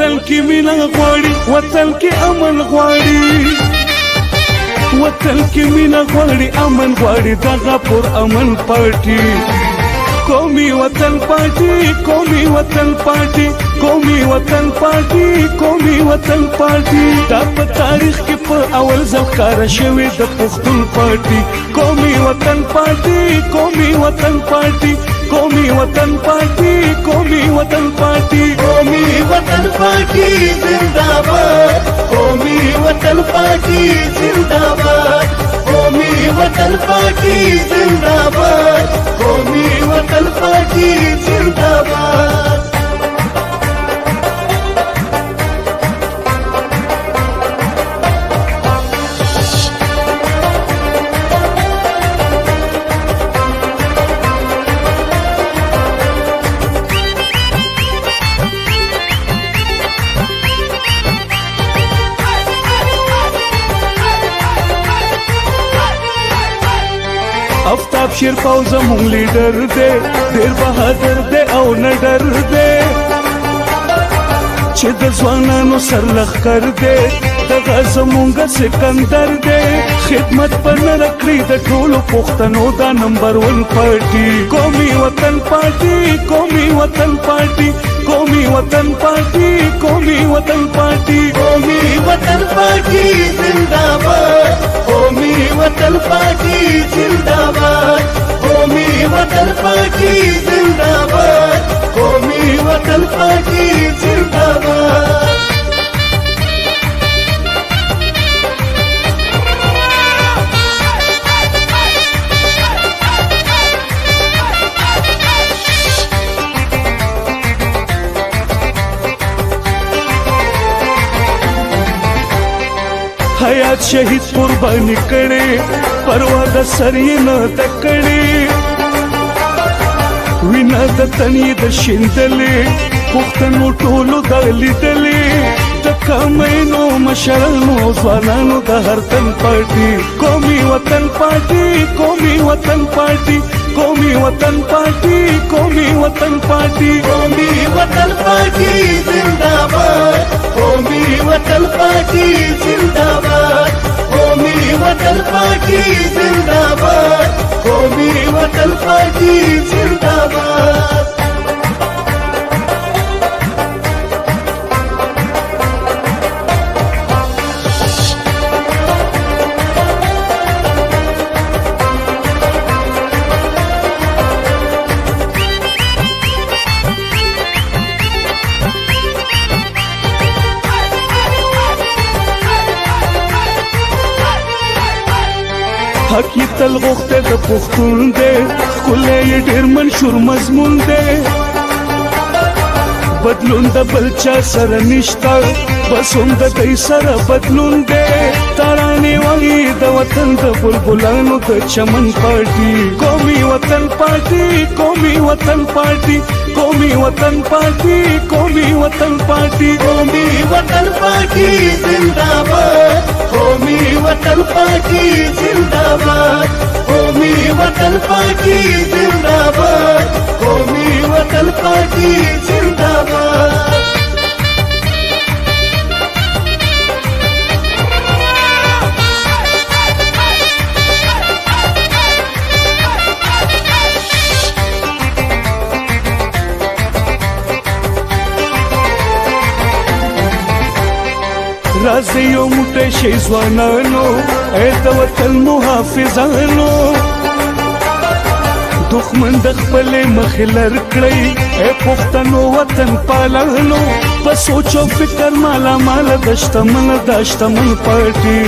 وطن کې مینه غواړي وطن کې امن غواړي وطن کې مینه غواړي امن غواړي دغه پر امن پارټي قومي وطن پارټي قومي وطن پارټي قومي وطن پارټي قومي وطن پارټي دا په تاریخ کې په اول ځل ښکاره شوې د پښتون پارټي قومي وطن پارټي قومي وطن پارټي قومي وطن پارټي قومي وطن پارټي قومي وطن پارٹی زندہ باد قومی وطن پارٹی زندہ باد قومی وطن پارٹی زندہ باد قومی وطن پارٹی زندہ باد افتاب شیر پاو زمون لیډر دی ډیر بهادر دی او نه ډر دی چې د ځوانانو سر لښکر دی دغه زمونږ سکندر دی خدمت په نه کړي د ټولو پښتنو دا نمبر 1 پارټي قومي وطن پارټي قومي وطن پارټي قومي وطن پارټي قومي وطن پارټي قومی وطن پارٹی زندہ باد قومی وطن پارٹی زندہ باد قومی وطن پارٹی زندہ باد قومی وطن پارٹی زندہ باد حیات شهید قربانی کړي پروا د سر یې نه تکړي وینا د تنې د شیندلې پښتنو ټولو د لیدلې د کمینو مشرانو ځوانانو د هر تن پارټي قومي وطن پارټي قومي وطن پارټي قومي وطن پارټي قومي وطن پارټي قومی وطن پارٹی زندہ باد قومی وطن پارٹی زندہ باد قومی وطن پارٹی زندہ باد قومی وطن پارٹی زندہ باد حق یې تل غوښته د پښتون دی ښکلی یې ډېر منشور مضمون دی بدلون د بل چا سره نشته بس هم د دی سره بدلون دی ترانې وایي د وطن د بلبلانو د چمن پارټي قومي وطن پارټي قومي وطن پارټي قومي وطن پارټي قومي وطن پارټي قومی وطن پارٹی زندہ باد قومی وطن پارٹی زندہ باد قومی وطن پارٹی زندہ باد قومی وطن پارٹی زندہ باد راځي یو موټی شئ ځوانانو ای د وطن محافظانو دښمن د خپلې مخې لر کړئ ای پښتنو وطن پالانو په سوچ او فکر مالا مال د شتمن پارټي